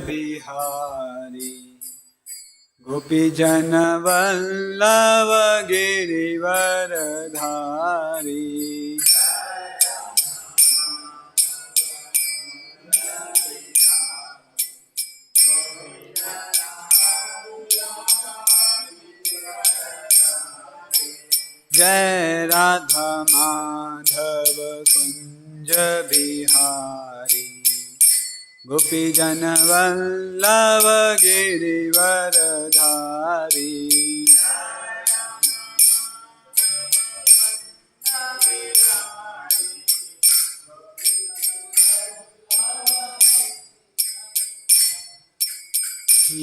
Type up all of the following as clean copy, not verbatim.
Bihari Gopijana Vallava Girivaradhari Jai Radha Madhava Kunja Bihari Gopijana Vallava Girivaradhari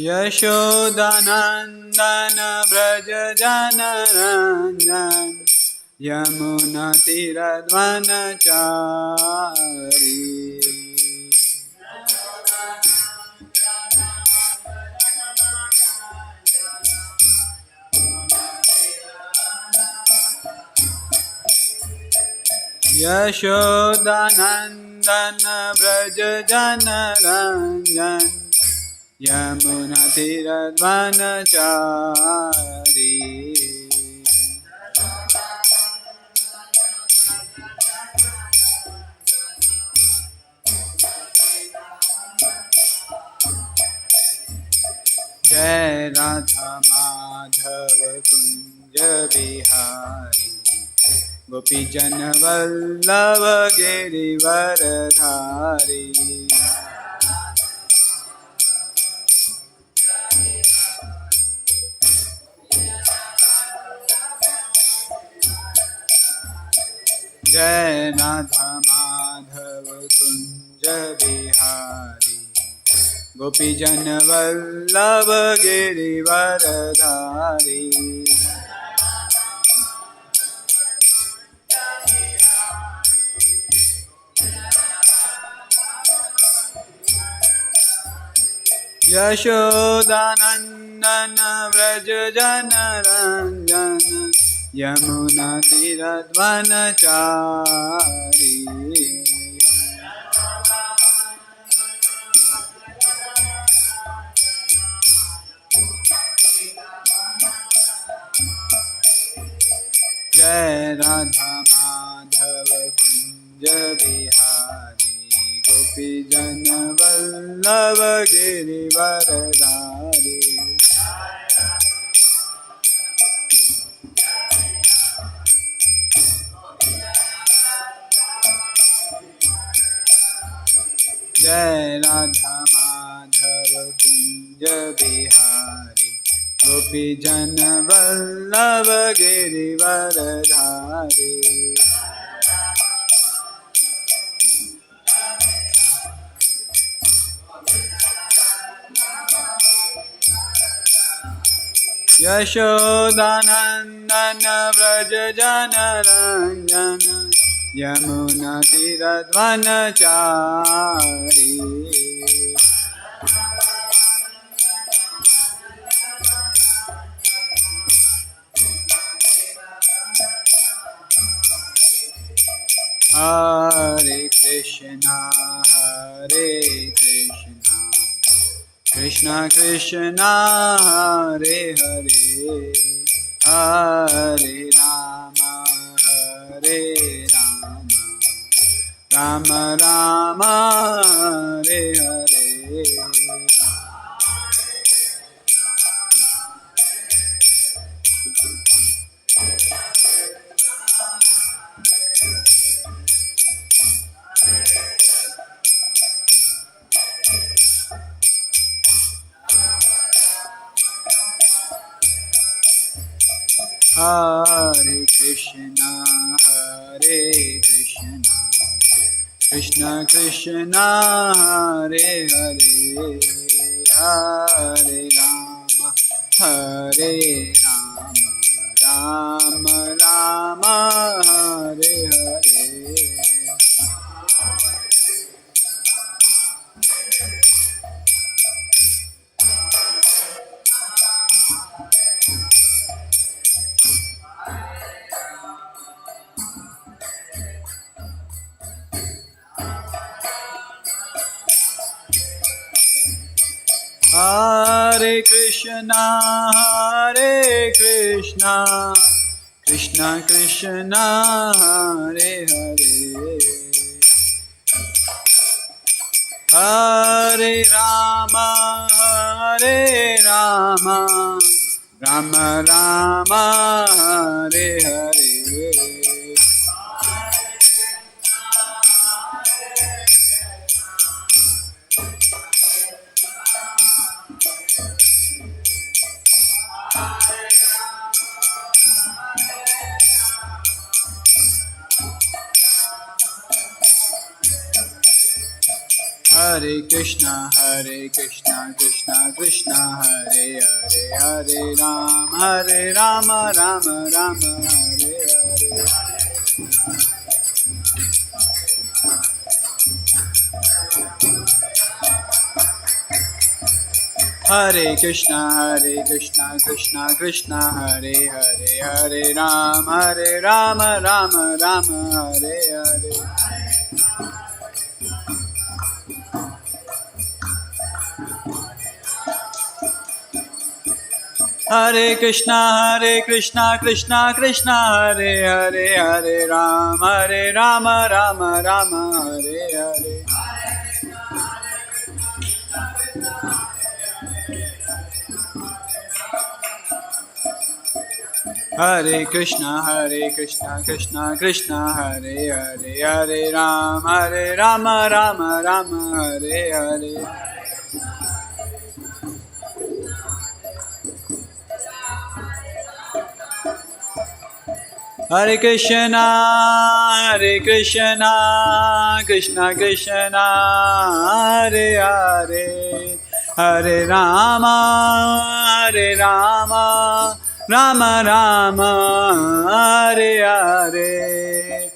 Yashodanandana Braja Jana Ranjan Yamuna Tiradvanachari Yashodanandana Braja Jana Ranjan Yamuna Tiradvanachari Jai Radha Madhava Kunja Bihari Gopijana Vallava Girivaradhari Jai Radha Madhava Kunja Bihari Gopijana Vallava Girivaradhari Yashodanandana Vraja Jana Ranjana Yamuna Tiradvanachari Jai Radha Madhava Kunja Bihari Gopijana Vallava Girivaradhari Jai Radha Madhava Kunja Bihari Gopijana Vallava Girivaradhari Yashodanandana Vraja Jana Ranjana Yamuna Tiradvanachari Hare Krishna Hare Krishna Krishna Krishna Hare Hare Hare Rama Hare Rama Rama Rama Hare Hare Hare Krishna Hare Krishna Krishna Krishna Hare Hare Hare Rama Hare Rama Rama Rama Hare Hare Hare Krishna, Krishna Krishna, Hare Hare, Hare Rama, Rama Rama, Hare Hare. Hare Krishna, Krishna Krishna, Hare Hare, Hare Rama, Rama Rama, Hare Hare. Hare Krishna, Krishna Krishna, Hare Hare, Hare Rama, Rama Rama, Hare Hare. Hare Krishna, Krishna Krishna, Hare Hare, Hare Rama, Rama Rama, Hare Hare. Hare Krishna, Krishna Krishna, Hare Hare, Hare Rama, Rama Rama, Hare Hare. Hare Krishna, Krishna Krishna, Hare Hare, Hare Rama, Rama Rama, Hare Hare.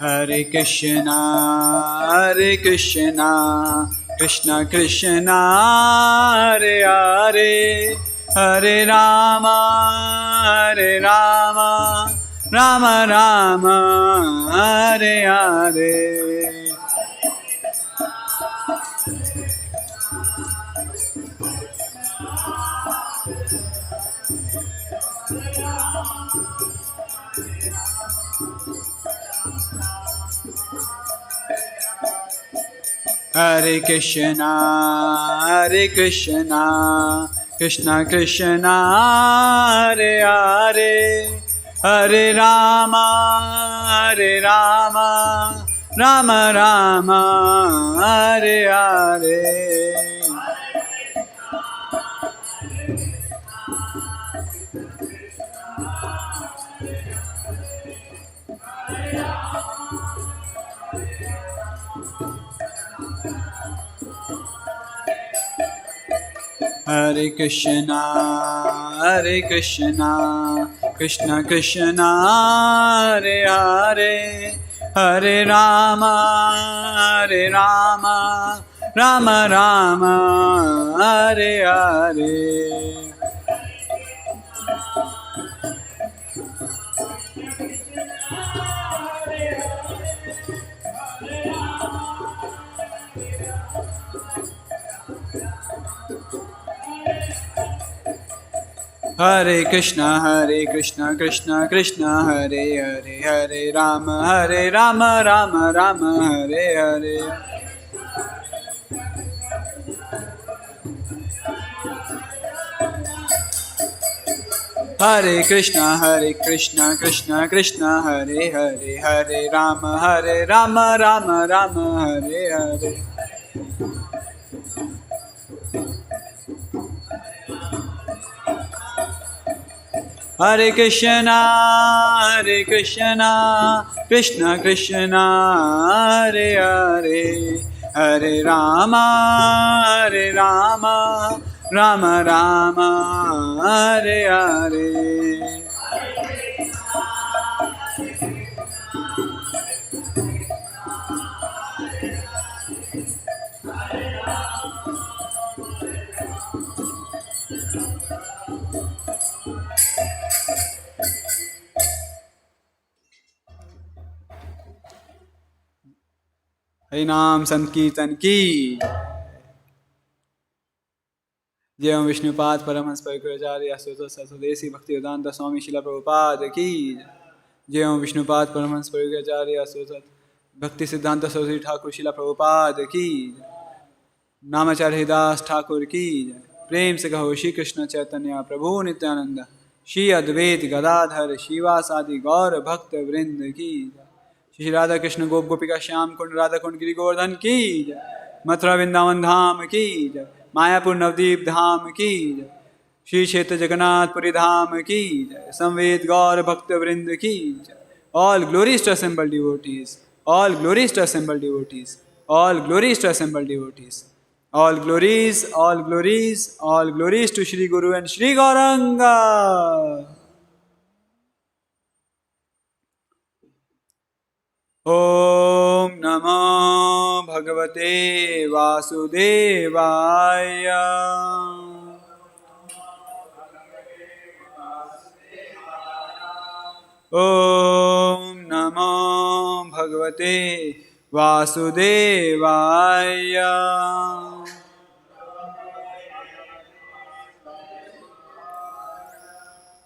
Hare Krishna, Krishna Krishna, Hare Hare, Hare Rama, Rama Rama, Hare Hare. Hare Krishna, Krishna Krishna, Hare Hare, Hare Rama, Rama Rama, Hare Hare. Hare Krishna, Krishna Krishna, Hare Hare, Hare Rama, Rama Rama, Hare Hare. Hare Krishna, Krishna Krishna, Hare Hare, Hare Rama, Rama Rama, Hare Hare. Hare Krishna, Krishna Krishna, Hare Hare, Hare Rama, Rama Rama, Hare Hare. Hare Krishna, Krishna Krishna, Hare Hare, Hare Rama, Rama Rama, Hare Hare. Hari नाम संकीर्तन की। जय ओम विष्णुपाद परमहंस परिव्राजकाचार्य स्वदेशी भक्ति वेदांत स्वामी शिला प्रभुपाद की। जय ओम विष्णुपाद परमहंस परिव्राजकाचार्य भक्ति सिद्धांत सरस्वती ठाकुर शिला प्रभुपाद की। नामाचार्य हरिदास ठाकुर की। प्रेम से कहो श्री कृष्ण चैतन्य प्रभु नित्यानंद श्री अद्वैत गदाधर शिवासादि गौर भक्त वृंद की। श्री राधा कृष्ण गोप गोपिका श्याम कुंड राधा कुंड गिरि गोवर्धन की। मथुरा वृंदावन धाम की। मायापुर नवदीप धाम की। श्री क्षेत्र जगन्नाथपुरी धाम की। संवेद गौर भक्त वृंद की। All glories to assembled devotees, all glories to assembled devotees, all glories to assembled devotees, all glories, all glories, all glories to Shri Guru and Shri Gauranga. Om Namo Bhagavate Vasudevaya. Om Namo Bhagavate Vasudevaya.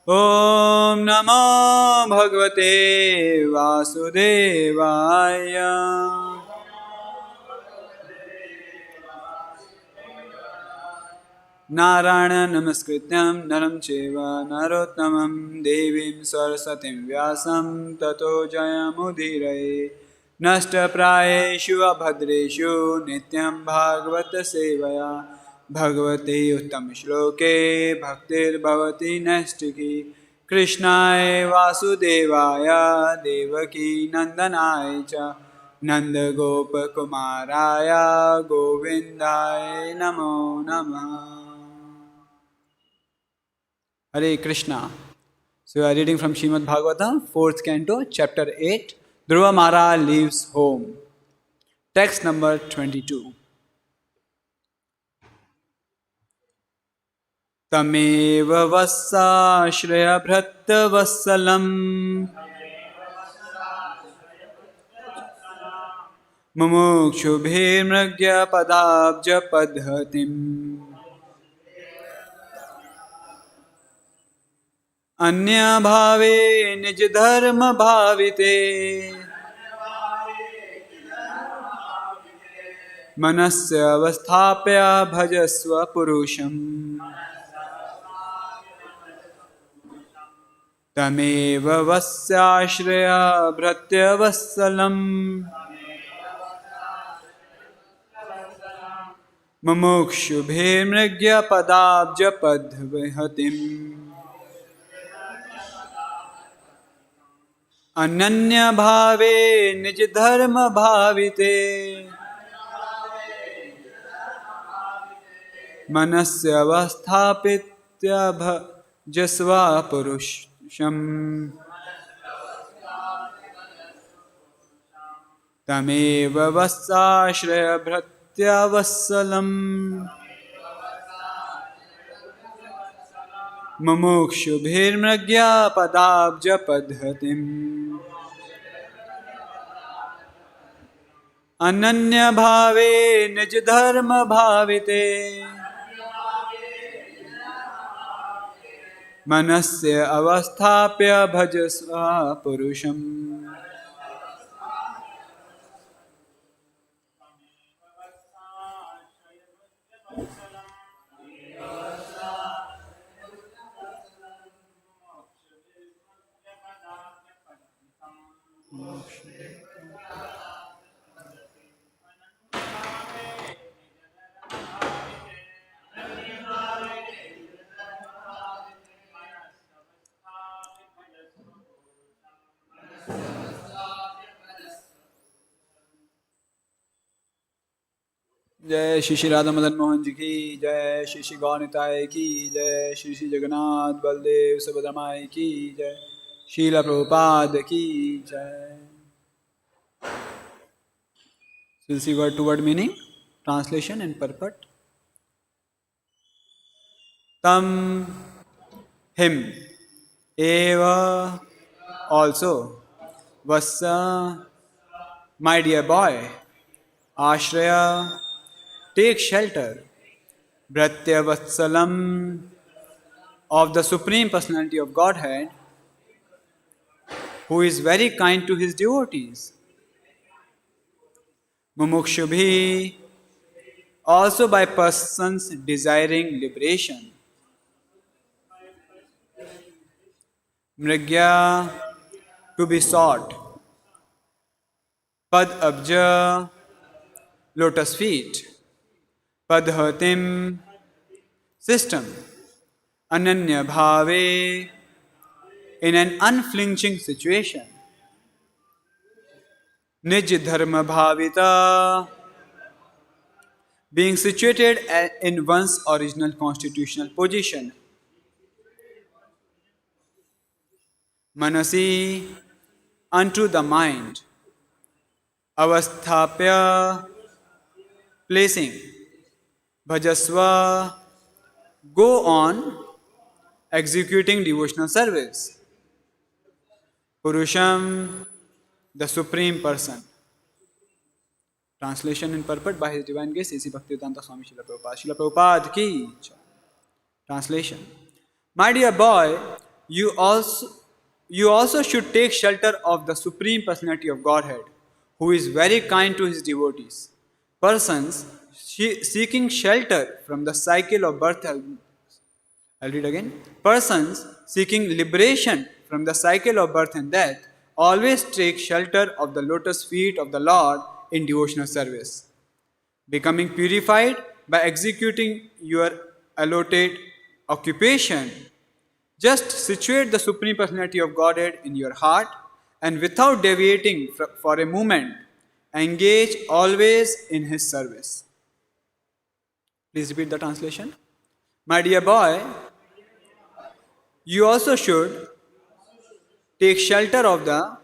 Om Namo Bhagavate Vasudevaya. Narayana namaskrityam naram cheva narottamam devim saraswatim vyasam tato jayamudhiraye. Nashta prayeshu abhadreshu nityam bhagavata sevaya. Bhagavate uttam shloke bhaktir bhavati nastiki. Krishnaya vasudevaya devaki nandanaya cha. Nanda gopa kumaraya govindaya namo namah. Hare Krishna. So we are reading from Srimad Bhagavatam, 4th canto, chapter 8. Dhruva Mahäräja leaves home. Text number 22. Tameva vassashraya bhratta-vatsalam mumukñubhir mågya-padäbja-paddhatim ananya-bhäve nija-dharma-bhävite manasy avasthäpya bhajasva püruñam tameva vassashraya bhåtya-vatsalaam mumukñubhir mågya-padäbja-paddhatim ananya-bhäve nija-dharma-bhävite manasy avasthäpya bhajasva püruñam tameva vassashraya bhåtya-vatsalaam mumukñubhir mågya-padäbja-paddhatim ananya-bhäve nija-dharma-bhävite manasy avasthäpya bhajasva püruñam. जय श्री श्री राधा मदन मोहन जी की जय, श्री श्री गौनिताय की जय, श्री श्री जगन्नाथ बलदेव सुभद्रमाई की जय, शीला प्रभुपाद की जय. So we'll see word to word meaning, translation and purport. Tam, him, eva, also, vassa, my dear boy, Ashraya, take shelter, bhåtya-vatsala of the Supreme Personality of Godhead, who is very kind to his devotees. Mumukñubhir, also by persons desiring liberation. Mrigya, to be sought. Padabja, lotus feet. Paddhatim, system. Ananya-bhäve, in an unflinching situation. Nija-dharma-bhävite, being situated in one's original constitutional position. Manasy, unto the mind. Avasthäpya, placing. Bhajasva, go on executing devotional service. Püruñam, the Supreme Person. Translation and purport by His Divine Grace A.C. Bhaktivedanta Swami Srila Prabhupada. Srila Prabhupada ki jai. Translation. My dear boy, you also should take shelter of the Supreme Personality of Godhead, who is very kind to his devotees. Persons seeking shelter from the cycle of birth. I'll read again. Persons seeking liberation from the cycle of birth and death always take shelter of the lotus feet of the Lord in devotional service. Becoming purified by executing your allotted occupation, just situate the Supreme Personality of Godhead in your heart and without deviating for a moment, engage always in His service. Please repeat the translation. My dear boy, you also should take shelter of the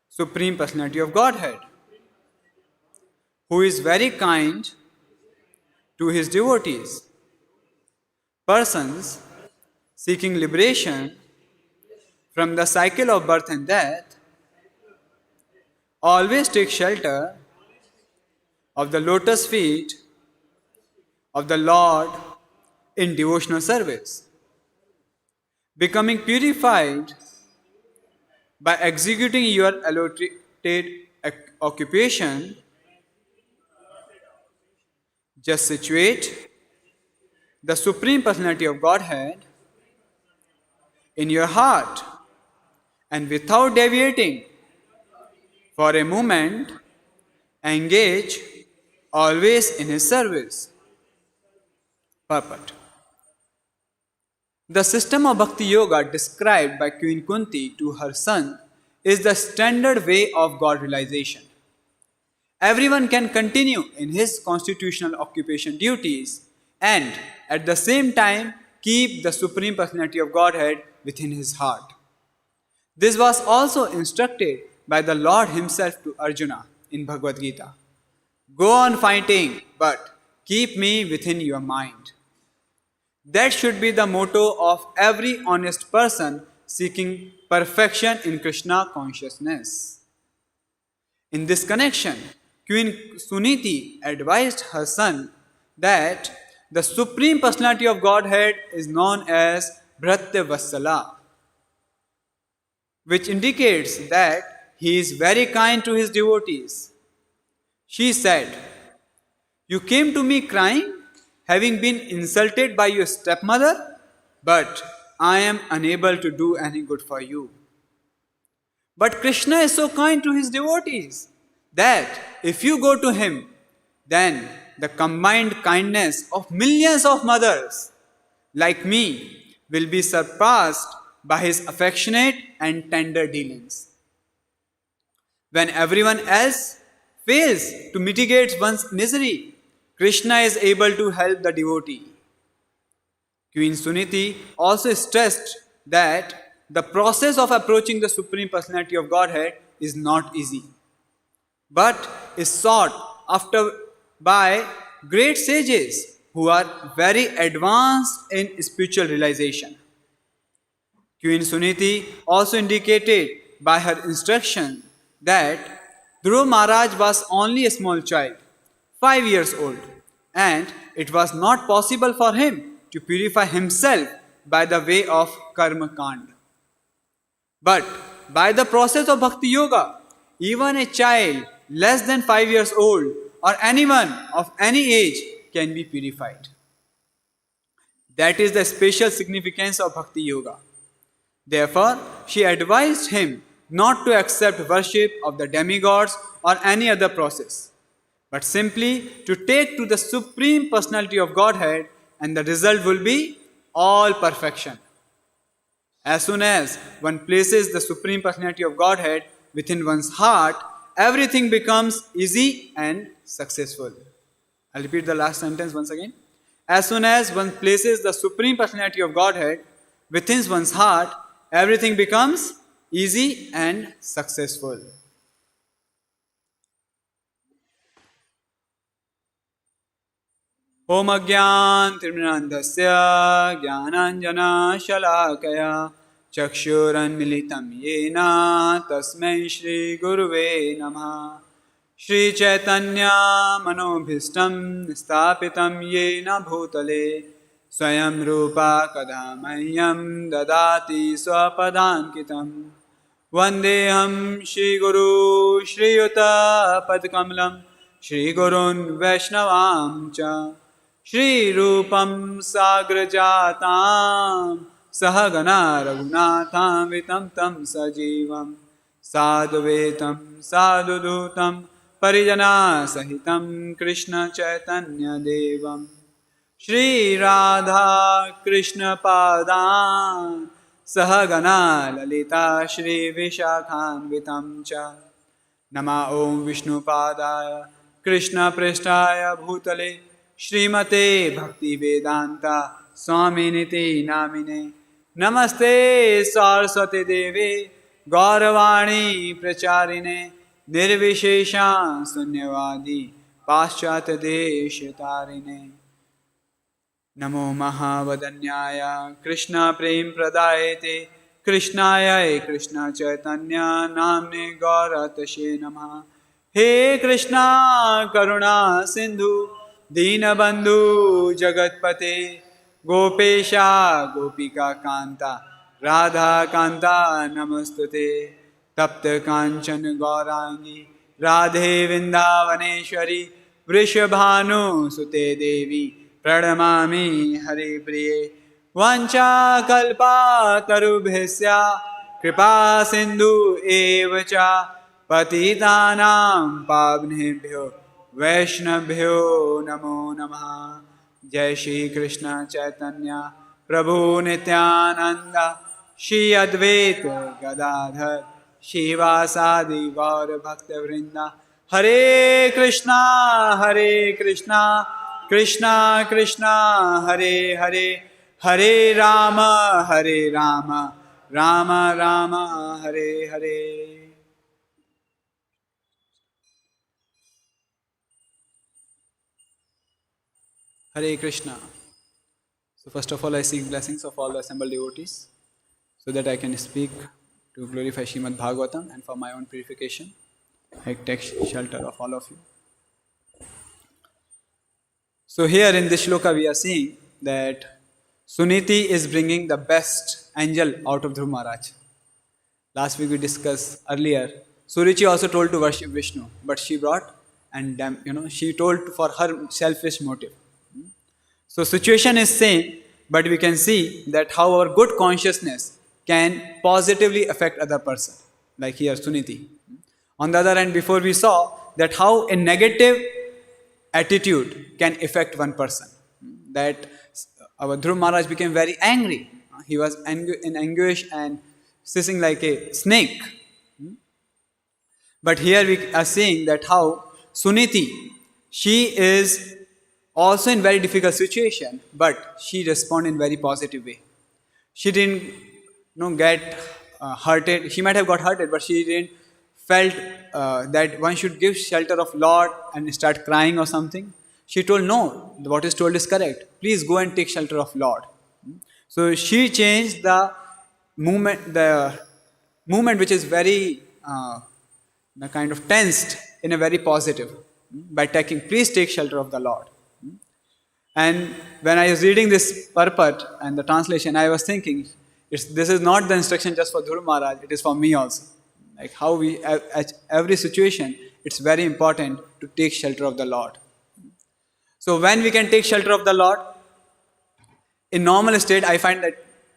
Supreme Personality of Godhead, who is very kind to His devotees. Persons seeking liberation from the cycle of birth and death always take shelter of the lotus feet of the Lord in devotional service. Becoming purified by executing your allotted occupation, just situate the Supreme Personality of Godhead in your heart and without deviating for a moment, engage always in His service. Purport. The system of bhakti-yoga described by Queen Kunti to her son is the standard way of God realization. Everyone can continue in his constitutional occupation duties and at the same time keep the Supreme Personality of Godhead within his heart. This was also instructed by the Lord Himself to Arjuna in Bhagavad-gétä. Go on fighting, but keep me within your mind. That should be the motto of every honest person seeking perfection in Krishna consciousness. In this connection, Queen Sunéti advised her son that the Supreme Personality of Godhead is known as bhåtya-vatsala, which indicates that He is very kind to His devotees. She said, "You came to me crying, having been insulted by your stepmother, but I am unable to do any good for you. But Krishna is so kind to His devotees that if you go to Him, then the combined kindness of millions of mothers like me will be surpassed by His affectionate and tender dealings. When everyone else fails to mitigate one's misery, Krishna is able to help the devotee." Queen Sunéti also stressed that the process of approaching the Supreme Personality of Godhead is not easy, but is sought after by great sages who are very advanced in spiritual realization. Queen Sunéti also indicated by her instruction that Dhruva Maharaj was only a small child, 5 years old, and it was not possible for him to purify himself by the way of karma-kand. But by the process of bhakti-yoga, even a child less than 5 years old or anyone of any age can be purified. That is the special significance of bhakti-yoga. Therefore, she advised him not to accept worship of the demigods or any other process, but simply to take to the Supreme Personality of Godhead, and the result will be all perfection. As soon as one places the Supreme Personality of Godhead within one's heart, everything becomes easy and successful. I'll repeat the last sentence once again. As soon as one places the Supreme Personality of Godhead within one's heart, everything becomes easy and successful. Om Agyan Tirminandasya Jnananjana Shalakaya Chakshuran Militam Yena Tasmai Shri Guruve Namaha Shri Chaitanya Manobhistam Stapitam Yena Bhutale Swayam Rupa Kadamayyam Dadati Swapadankitam Vandeham Shri Guru Shri Yuta Padkamlam Shri Gurun Vaishnavam Cha Shri Rupam Sagrajatam Sahagana Raghunatham Vitam Tam Sajivam Sadhuvetam Sadhudutam Parijana Sahitam Krishna Chaitanya Devam Shri Radha Krishna Padan Sahagana Lalita Shri Vishakhan Vitam Cha Nama Om Vishnu Padaya Krishna Presthaya Bhutale Srimate Bhakti Vedanta Swaminiti Namine Namaste Saraswati Devi Gauravani Pracharine Nirvishesha Sunyavadi Paschat Deshatarine Namo Mahavadanyaya Krishna Prem Pradayate Krishnaya Krishna Chaitanya Namne Gauratashe Namaha He Krishna Karuna Sindhu Dinabandhu Jagatpate Gopesha Gopika Kanta Radha Kanta Namastute Tapta Kanchan Gaurangi Radhe Vindavaneshwari Vrishabhanu Sute Devi Pranamami Hare Priye Vancha Kalpa Tarubhesya Kripa Sindhu Evacha Patitanam Pavnebhyo Vaishnabhyo Namo Namaha Jai Shri Krishna Chaitanya Prabhu Nityananda Shri Advaita Gadadhar Shivasadi Gaur Bhakta Vrinda Hare Krishna Krishna Krishna Hare Hare Hare Rama Rama Rama Hare Hare. Hare Krishna. So first of all, I seek blessings of all the assembled devotees so that I can speak to glorify Srimad Bhagavatam, and for my own purification, I take shelter of all of you. So here in this shloka we are seeing that Sunéti is bringing the best angel out of Dhruva Maharaj. Last week we discussed earlier, Suruchi also told to worship Vishnu, but she brought and she told for her selfish motive. So situation is same, but we can see that how our good consciousness can positively affect other person, like here Sunéti. On the other hand, before we saw that how a negative attitude can affect one person. That our Dhruva Maharaj became very angry. He was in anguish and hissing like a snake. But here we are seeing that how Sunéti, she is also in very difficult situation, but she responded in very positive way. She didn't get hurted. She might have got hurted, but she didn't felt that one should give shelter of Lord and start crying or something. She told, no, what is told is correct. Please go and take shelter of Lord. So she changed the movement which is very kind of tensed in a very positive by taking, please take shelter of the Lord. And when I was reading this purport and the translation, I was thinking, this is not the instruction just for Dhruva Mahäräja, it is for me also. Like how we, at every situation, it's very important to take shelter of the Lord. So when we can take shelter of the Lord, in normal state, I find that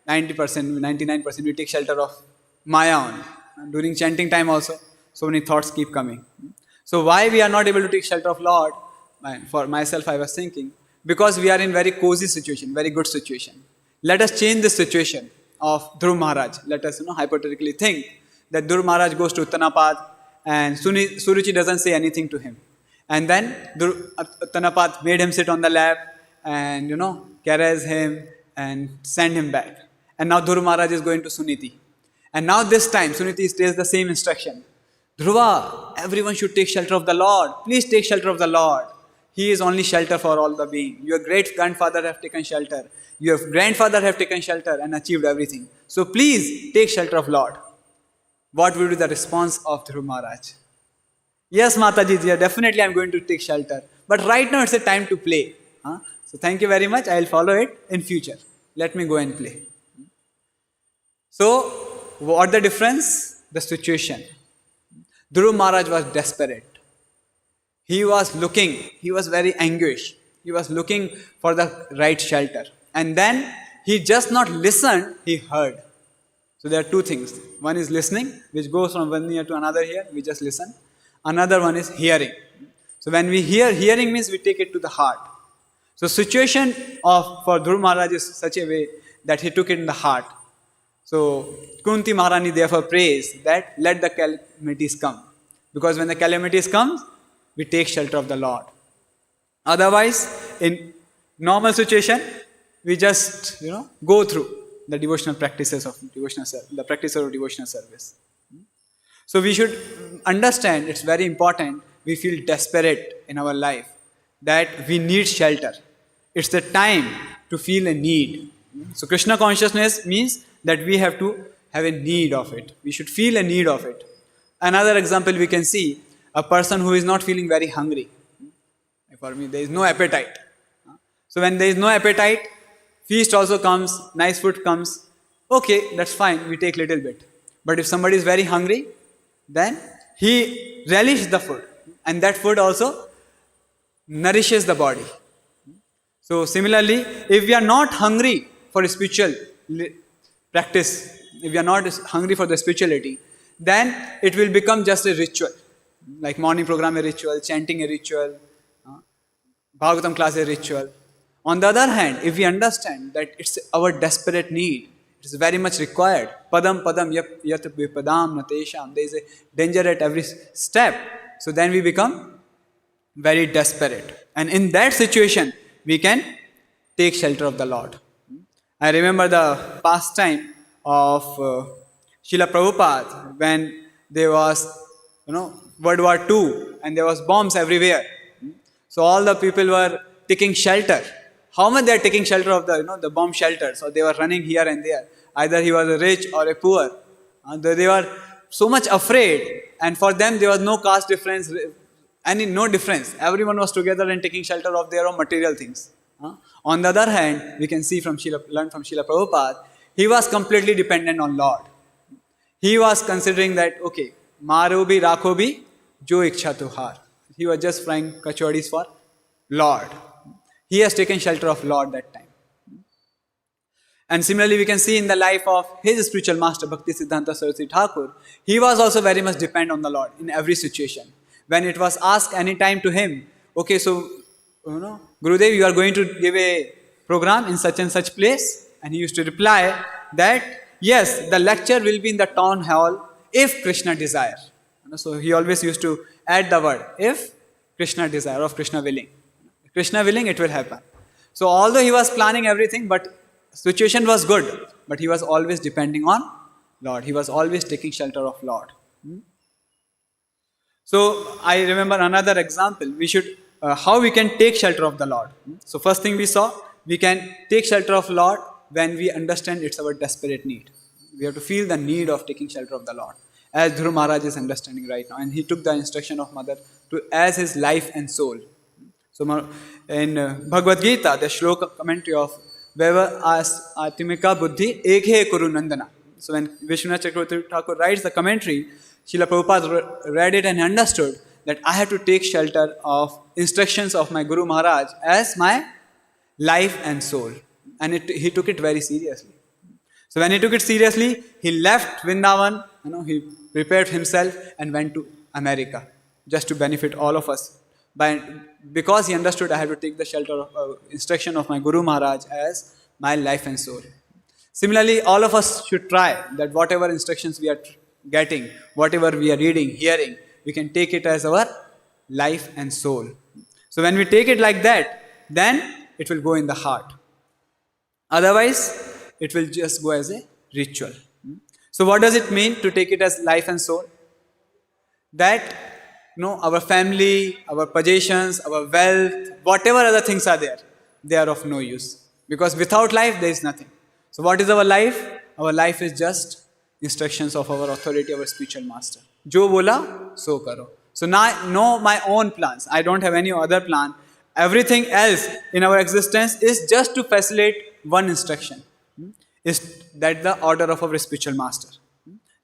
90%, 99% we take shelter of Maya only. During chanting time also, so many thoughts keep coming. So why we are not able to take shelter of Lord? For myself, I was thinking, because we are in very cozy situation, very good situation. Let us change this situation of Dhruva Mahäräja. Let us hypothetically think that Dhruva Mahäräja goes to Uttanapad and Suruchi doesn't say anything to him. And then Uttanapad made him sit on the lap and caress him and send him back. And now Dhruva Mahäräja is going to Sunéti. And now this time Sunéti stays the same instruction. Dhruva, everyone should take shelter of the Lord. Please take shelter of the Lord. He is only shelter for all the being. Your great grandfather have taken shelter. Your grandfather have taken shelter and achieved everything. So please take shelter of Lord. What will be the response of Dhruva Mahäräja? Yes, Mataji, yeah, definitely I am going to take shelter. But right now it's a time to play. So thank you very much. I will follow it in future. Let me go and play. So what the difference? The situation. Dhruva Mahäräja was desperate. He was looking. He was very anguished. He was looking for the right shelter. And then he just not listened, he heard. So there are two things. One is listening, which goes from one ear to another ear. We just listen. Another one is hearing. So when we hear, hearing means we take it to the heart. So situation for Dhruva Mahäräja is such a way that he took it in the heart. So Kunti Maharani therefore prays that let the calamities come. Because when the calamities come, we take shelter of the Lord. Otherwise, in normal situation, we just go through the devotional practices of devotional service, the practice of devotional service. So we should understand, it's very important, we feel desperate in our life that we need shelter. It's the time to feel a need. So Krishna consciousness means that we have to have a need of it. We should feel a need of it. Another example we can see, a person who is not feeling very hungry. For me, there is no appetite. So when there is no appetite, feast also comes, nice food comes. Okay, that's fine, we take little bit. But if somebody is very hungry, then he relishes the food. And that food also nourishes the body. So similarly, if we are not hungry for spiritual practice, if we are not hungry for the spirituality, then it will become just a ritual. Like morning program a ritual, chanting a ritual, Bhagavatam class a ritual. On the other hand, if we understand that it's our desperate need, it is very much required. Padam padam yat vipadam natesham. There is a danger at every step. So then we become very desperate. And in that situation, we can take shelter of the Lord. I remember the past time of Srila Prabhupada when there was, World War II and there was bombs everywhere. So all the people were taking shelter. How much they are taking shelter of the bomb shelter? So they were running here and there. Either he was a rich or a poor. They were so much afraid, and for them there was no caste difference, no difference. Everyone was together and taking shelter of their own material things. On the other hand, we can learn from Srila Prabhupada, he was completely dependent on Lord. He was considering that, okay, Maro bhi rakho bhi jo iksha tuhar. He was just frying kachoris for Lord. He has taken shelter of Lord that time. And similarly, we can see in the life of his spiritual master, Bhakti Siddhanta Saraswati Thakur, he was also very much dependent on the Lord in every situation. When it was asked any time to him, okay, so, Gurudev, you are going to give a program in such and such place? And he used to reply that, yes, the lecture will be in the town hall if Krishna desire. So he always used to add the word, if Krishna desire, of Krishna willing. Krishna willing, it will happen. So although he was planning everything, but situation was good, but he was always depending on Lord. He was always taking shelter of Lord. So I remember another example. We should, how we can take shelter of the Lord. So first thing we saw, we can take shelter of Lord when we understand it's our desperate need. We have to feel the need of taking shelter of the Lord. as Dhruva Mahäräja is understanding right now. And he took the instruction of mother as his life and soul. So in Bhagavad-gétä, the shloka commentary of Veva as Atimika Buddhi Ekhe Kuru Nandana. So when Vishwanath Chakravarti Thakur writes the commentary, Srila Prabhupada read it and understood that I have to take shelter of instructions of my Guru Maharaj as my life and soul. And he took it very seriously. So when he took it seriously, he left Vrindavan, he prepared himself and went to America just to benefit all of us. Because he understood I have to take the shelter of instruction of my Guru Maharaj as my life and soul. Similarly, all of us should try that whatever instructions we are getting, whatever we are reading, hearing, we can take it as our life and soul. So when we take it like that, then it will go in the heart. Otherwise, it will just go as a ritual. So what does it mean to take it as life and soul? That our family, our possessions, our wealth, whatever other things are there, they are of no use. Because without life, there is nothing. So what is our life? Our life is just instructions of our authority, our spiritual master. Jo bola, so karo. So now, no my own plans. I don't have any other plan. Everything else in our existence is just to facilitate one instruction. Is that the order of our spiritual master?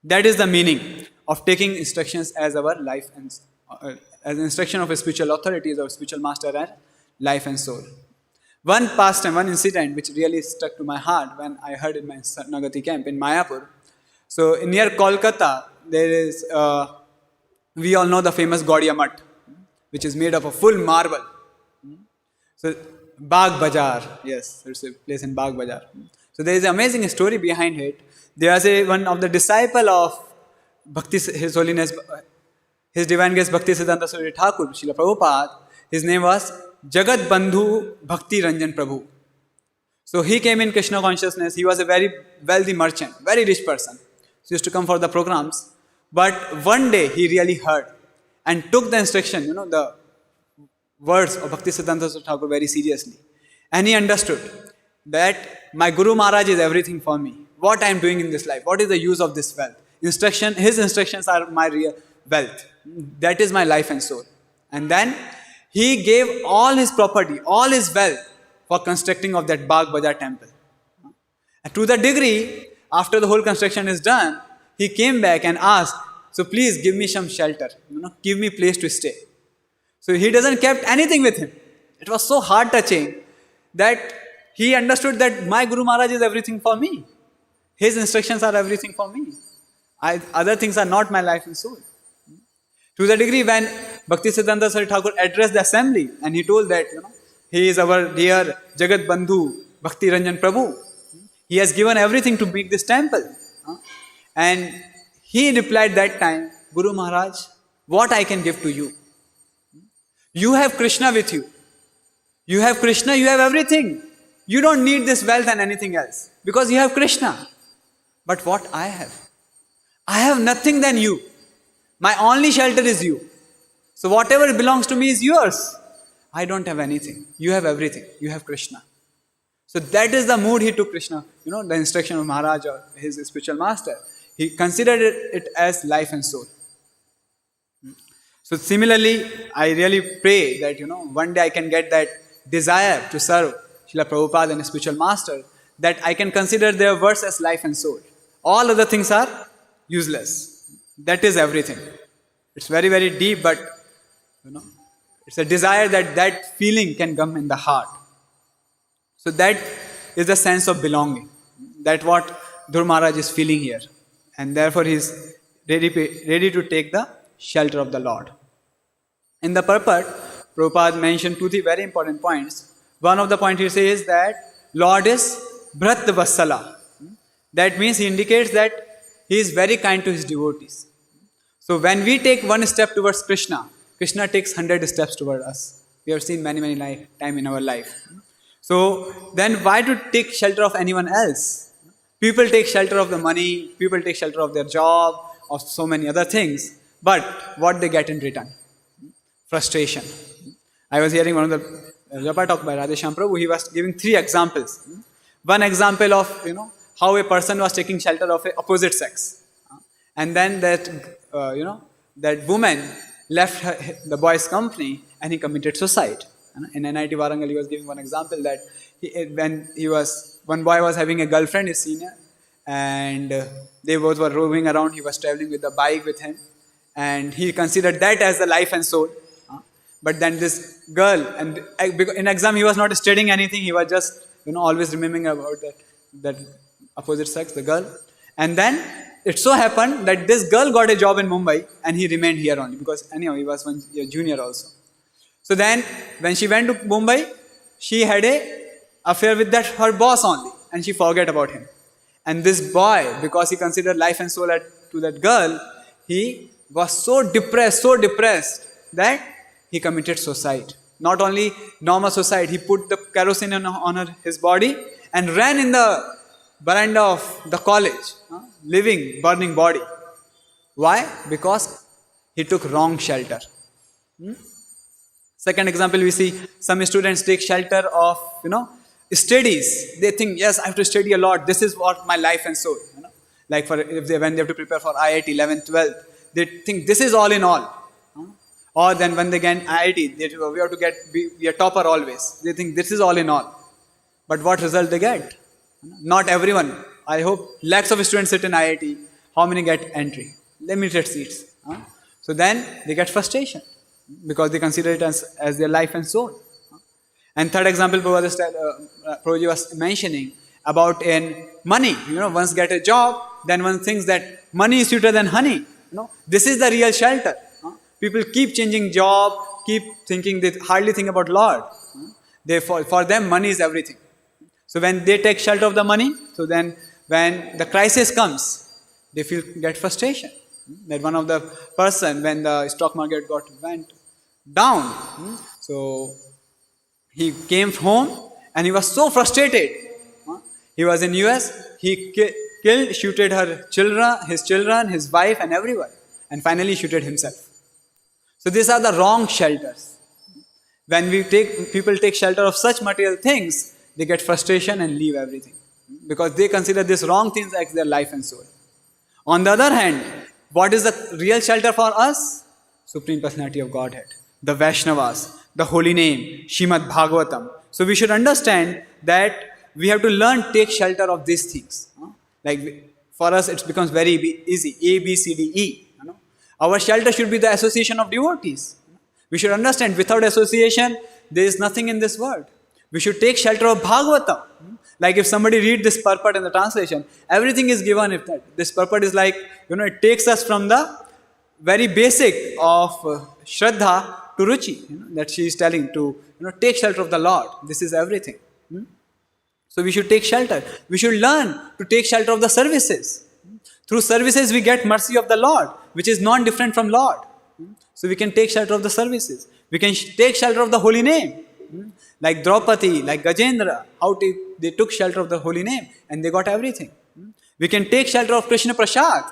That is the meaning of taking instructions as our life and as instruction of a spiritual authority, is our spiritual master and life and soul. One pastime, one incident which really stuck to my heart when I heard in my Nagati camp in Mayapur. So near Kolkata, there is, we all know the famous Gaudiya Math, which is made up of full marble. So Bagh Bazaar, yes, there's a place in Bagh Bazaar. So there is an amazing story behind it. There was one of the disciple of Bhakti, His Holiness, His Divine Grace Bhakti Siddhanta Saraswati Thakur, Srila Prabhupada. His name was Jagat Bandhu Bhakti Ranjan Prabhu. So he came in Krishna consciousness. He was a very wealthy merchant, very rich person. So he used to come for the programs. But one day he really heard and took the instruction, the words of Bhakti Siddhanta Saraswati Thakur very seriously. And he understood that my Guru Maharaj is everything for me. What I am doing in this life, what is the use of this wealth? His instructions are my real wealth. That is my life and soul. And then he gave all his property, all his wealth for constructing of that Bagh Bazaar temple. And to the degree, after the whole construction is done, he came back and asked, so please give me some shelter, give me place to stay. So he doesn't kept anything with him. It was so heart touching that he understood that my Guru Maharaj is everything for me. His instructions are everything for me. Other things are not my life and soul. To the degree when Bhakti Siddhanta Saraswati Thakur addressed the assembly and he told that he is our dear Jagat Bandhu Bhakti Ranjan Prabhu. He has given everything to make this temple. And he replied that time, Guru Maharaj, what I can give to you? You have Krishna with you. You have Krishna, you have everything. You don't need this wealth and anything else because you have Krishna. But what I have nothing than you. My only shelter is you. So whatever belongs to me is yours. I don't have anything. You have everything. You have Krishna. So that is the mood he took Krishna. The instruction of Maharaj or his spiritual master. He considered it as life and soul. So similarly, I really pray that, one day I can get that desire to serve Srila Prabhupada and spiritual master, that I can consider their words as life and soul. All other things are useless. That is everything. It's very, very deep, but it's a desire that feeling can come in the heart. So that is the sense of belonging. That's what Dhruva Maharaj is feeling here. And therefore he is ready to take the shelter of the Lord. In the purport, Prabhupada mentioned 2 very important points. One of the points he says that Lord is bhåtya-vatsala. That means he indicates that he is very kind to his devotees. So when we take one step towards Krishna, Krishna takes 100 steps toward us. We have seen many times in our life. So then why to take shelter of anyone else? People take shelter of the money, people take shelter of their job, of so many other things. But what they get in return? Frustration. I was hearing one of the Japa talk by Radheshyam Prabhu. He was giving 3 examples. One example of how a person was taking shelter of a opposite sex. And then that, that woman left the boy's company and he committed suicide. In NIT Warangal, he was giving one example that one boy was having a girlfriend, his senior, and they both were roving around. He was traveling with the bike with him, and he considered that as the life and soul. But then this girl, and in exam he was not studying anything. He was just always remembering about that opposite sex, the girl. And then it so happened that this girl got a job in Mumbai, and he remained here only because anyhow he was 1 year junior also. So then when she went to Mumbai, she had a affair with her boss only, and she forgot about him. And this boy, because he considered life and soul to that girl, he was so depressed that he committed suicide. Not only normal suicide, he put the kerosene on his body and ran in the veranda of the college, living, burning body. Why? Because he took wrong shelter. Second example, we see some students take shelter of, studies. They think, yes, I have to study a lot. This is what my life and soul. Like when they have to prepare for IIT, 11th, 12th, they think this is all in all. Or then when they get IIT, we have to be a topper always. They think this is all in all. But what result they get? Not everyone. I hope lakhs of students sit in IIT. How many get entry? Limited seats. So then they get frustration because they consider it as their life and soul. And third example, Prabhuji was mentioning about in money. Once get a job, then one thinks that money is sweeter than honey. This is the real shelter. People keep changing job, keep thinking, they hardly think about Lord. For them, money is everything. So when they take shelter of the money, so then when the crisis comes, they get frustration. That one of the person, when the stock market went down, so he came home and he was so frustrated. He was in US, he shooted his children, his wife and everyone. And finally shooted himself. So these are the wrong shelters. When people take shelter of such material things, they get frustration and leave everything. Because they consider these wrong things as their life and soul. On the other hand, what is the real shelter for us? Supreme Personality of Godhead. The Vaishnavas, the holy name, Srimad Bhagavatam. So we should understand that we have to take shelter of these things. Like for us it becomes very easy. A, B, C, D, E. Our shelter should be the association of devotees. We should understand without association, there is nothing in this world. We should take shelter of Bhagavatam. Like if somebody read this purport in the translation, everything is given. If this purport is like, it takes us from the very basic of Shraddha to Ruchi, that she is telling to, take shelter of the Lord. This is everything. So we should take shelter. We should learn to take shelter of the services. Through services, we get mercy of the Lord, which is non-different from Lord. So we can take shelter of the services. We can take shelter of the holy name. Like Draupadi, like Gajendra, how they took shelter of the holy name and they got everything. We can take shelter of Krishna Prasad.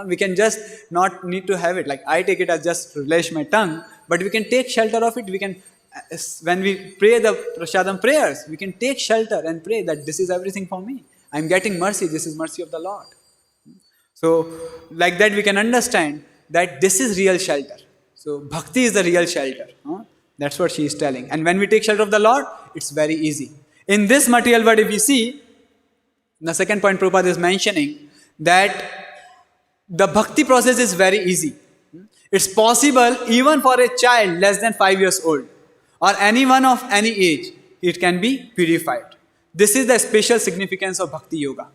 We can just not need to have it. Like I take it as just relish my tongue, but we can take shelter of it. We can, when we pray the Prasadam prayers, we can take shelter and pray that this is everything for me. I'm getting mercy. This is mercy of the Lord. So, like that we can understand that this is real shelter. So, bhakti is the real shelter. That's what she is telling. And when we take shelter of the Lord, it's very easy. In this material world, if we see, the second point Prabhupada is mentioning, that the bhakti process is very easy. It's possible even for a child less than 5 years old, or anyone of any age, it can be purified. This is the special significance of bhakti-yoga.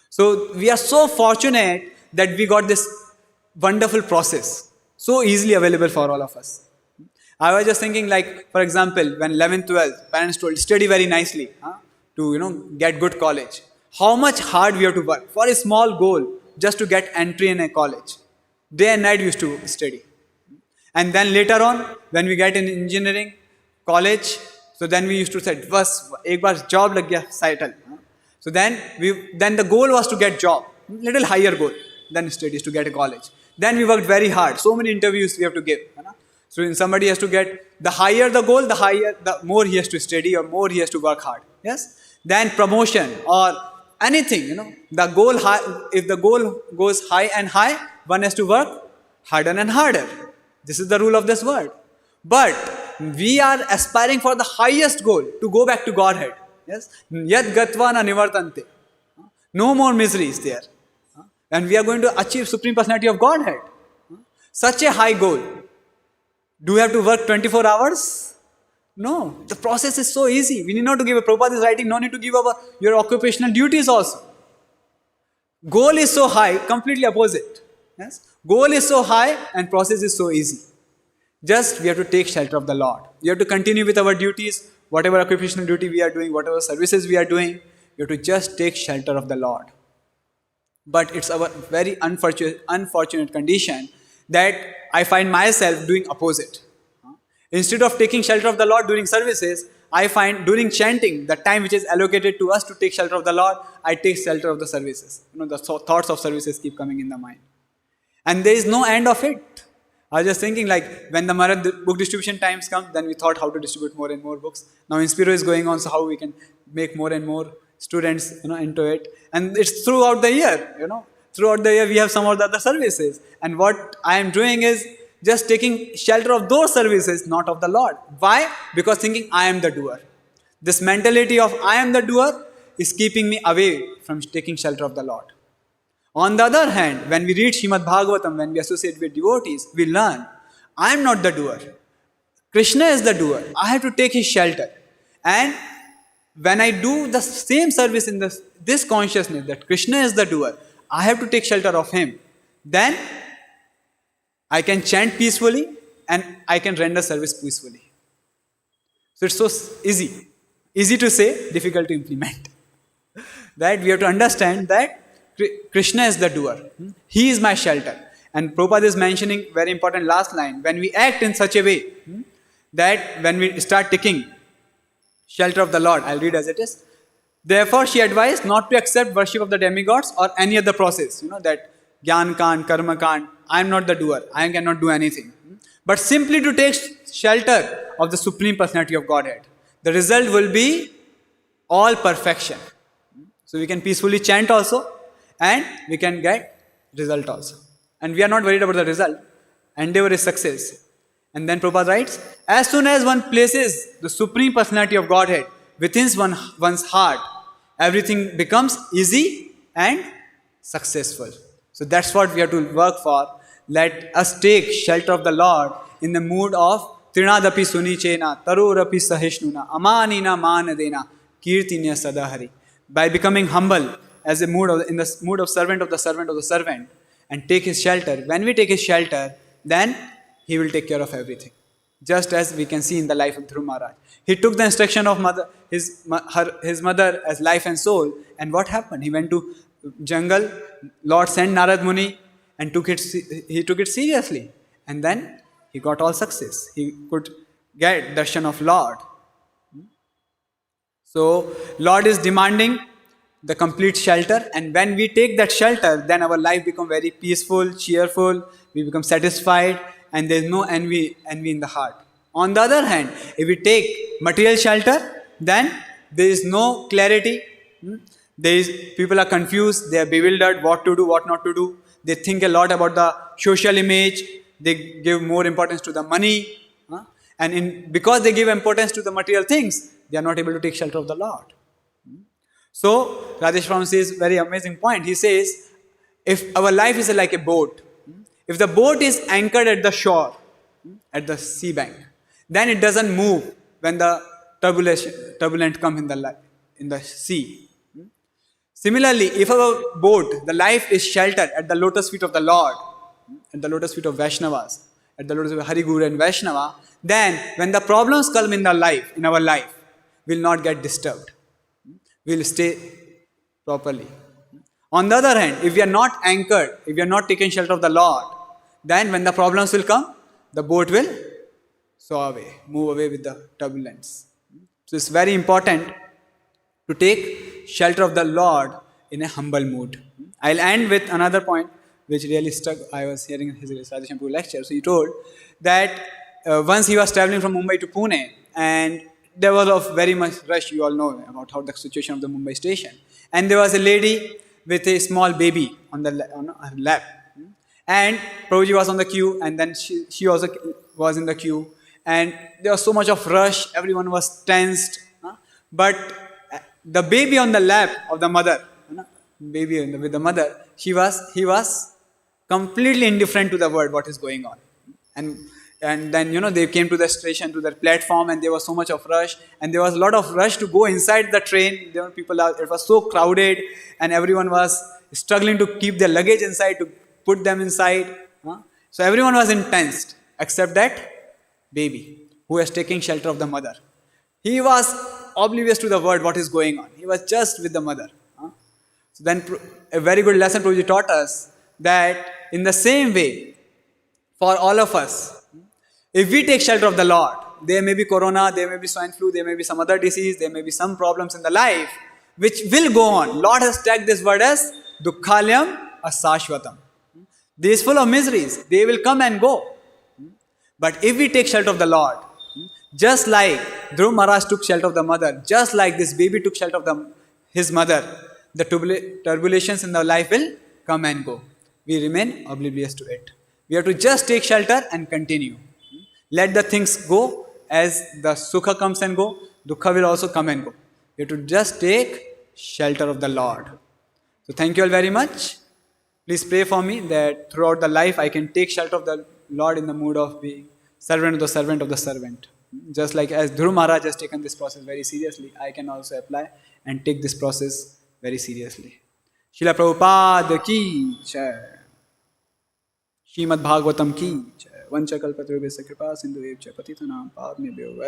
So we are so fortunate that we got this wonderful process, so easily available for all of us. I was just thinking, like, for example, when 11th, 12th, parents told, study very nicely to get good college. How much hard we have to work for a small goal just to get entry in a college. Day and night we used to study. And then later on, when we get in engineering college, so then we used to say, "Bas, ek baar job lag gaya, settle." So then the goal was to get job, little higher goal than studies to get a college. Then we worked very hard. So many interviews we have to give. So somebody has to get, the higher the goal, the more he has to study or more he has to work hard. Yes. Then promotion or anything, the goal high, if the goal goes high and high, one has to work harder and harder. This is the rule of this world. But we are aspiring for the highest goal, to go back to Godhead. Yes? Yad gatva na nivartante. No more miseries there. And we are going to achieve Supreme Personality of Godhead. Such a high goal. Do we have to work 24 hours? No. The process is so easy. We need not to give up. Prabhupada is writing, no need to give up your occupational duties also. Goal is so high, completely opposite. Yes? Goal is so high and process is so easy. Just we have to take shelter of the Lord. We have to continue with our duties, whatever occupational duty we are doing, whatever services we are doing, we have to just take shelter of the Lord. But it's our very unfortunate condition that I find myself doing opposite. Instead of taking shelter of the Lord during services, I find during chanting, the time which is allocated to us to take shelter of the Lord, I take shelter of the services. The thoughts of services keep coming in the mind. And there is no end of it. I was just thinking, like, when the Maharaj book distribution times come, then we thought how to distribute more and more books. Now Inspiro is going on, so how we can make more and more students, into it. And it's throughout the year, Throughout the year we have some of the other services. And what I am doing is just taking shelter of those services, not of the Lord. Why? Because thinking I am the doer. This mentality of I am the doer is keeping me away from taking shelter of the Lord. On the other hand, when we read Srimad Bhagavatam, when we associate with devotees, we learn, I am not the doer. Krishna is the doer. I have to take his shelter. And when I do the same service in this consciousness that Krishna is the doer, I have to take shelter of him. Then I can chant peacefully and I can render service peacefully. So it's so easy. Easy to say, difficult to implement. That we have to understand that Krishna is the doer. He is my shelter. And Prabhupada is mentioning very important last line. When we act in such a way that when we start taking shelter of the Lord, I'll read as it is. Therefore, she advised not to accept worship of the demigods or any other process. That Gyan Kand, Karma Kand, I am not the doer. I cannot do anything. But simply to take shelter of the Supreme Personality of Godhead. The result will be all perfection. So we can peacefully chant also and we can get result also. And we are not worried about the result. Endeavor is success. And then Prabhupada writes, as soon as one places the Supreme Personality of Godhead within one's heart, everything becomes easy and successful. So that's what we have to work for. Let us take shelter of the Lord in the mood of Trinadapi Sunichena, Tarurapi Sahishnuna, Amanina Manadena, Kirtinya Sadahari. By becoming humble as in the mood of servant of the servant of the servant and take his shelter. When we take his shelter, then he will take care of everything. Just as we can see in the life of Dhruva Mahäräja. He took the instruction of his mother as life and soul. And what happened? He went to jungle. Lord sent Narad Muni and he took it seriously. And then he got all success. He could get darshan of Lord. So Lord is demanding the complete shelter. And when we take that shelter, then our life becomes very peaceful, cheerful. We become satisfied. And there is no envy in the heart. On the other hand, if we take material shelter, then there is no clarity. People are confused, they are bewildered, what to do, what not to do. They think a lot about the social image. They give more importance to the money. And because they give importance to the material things, they are not able to take shelter of the Lord. So, Rajesh Ram says very amazing point. He says, if our life is like a boat, if the boat is anchored at the shore, at the sea bank, then it doesn't move when the turbulent come in the sea. Similarly, if our boat, the life is sheltered at the lotus feet of the Lord, at the lotus feet of Vaishnavas, at the lotus feet of Hari Guru and Vaishnava, then when the problems come in our life, we'll not get disturbed. We'll stay properly. On the other hand, if we are not anchored, if we are not taking shelter of the Lord, then when the problems will come, the boat will soar away, move away with the turbulence. So it's very important to take shelter of the Lord in a humble mood. I'll end with another point which really stuck. I was hearing his Radheshampur lecture. So he told that once he was traveling from Mumbai to Pune and there was very much rush, you all know about how the situation of the Mumbai station. and there was a lady with a small baby on her lap. And Prabhuji was on the queue, and then she also was in the queue. And there was so much of rush, everyone was tensed. But the baby on the lap of the mother, baby with the mother, he was completely indifferent to the word, what is going on. And then, they came to the station, to the platform, and there was so much of rush. And there was a lot of rush to go inside the train. There were it was so crowded, and everyone was struggling to keep their luggage inside, to put them inside. So everyone was intense, except that baby, who was taking shelter of the mother. He was oblivious to the word, what is going on. He was just with the mother. So then a very good lesson Prabhuji taught us, that in the same way, for all of us, if we take shelter of the Lord, there may be corona, there may be swine flu, there may be some other disease, there may be some problems in the life, which will go on. Lord has tagged this word as dukkhalyam asashvatam. This is full of miseries. They will come and go. But if we take shelter of the Lord, just like Dhruva Mahäräja took shelter of the mother, just like this baby took shelter of his mother, the turbulations in the life will come and go. We remain oblivious to it. We have to just take shelter and continue. Let the things go as the sukha comes and go, dukkha will also come and go. We have to just take shelter of the Lord. So thank you all very much. Please pray for me that throughout the life I can take shelter of the Lord in the mood of being servant of the servant of the servant. Just like as Dhruva Mahäräja has taken this process very seriously, I can also apply and take this process very seriously. Srila Prabhupada ki jai. Srimad Bhagavatam ki jai. Vancha kalpatarubhasya kripa sindhu evcha patitanam pavnebhyo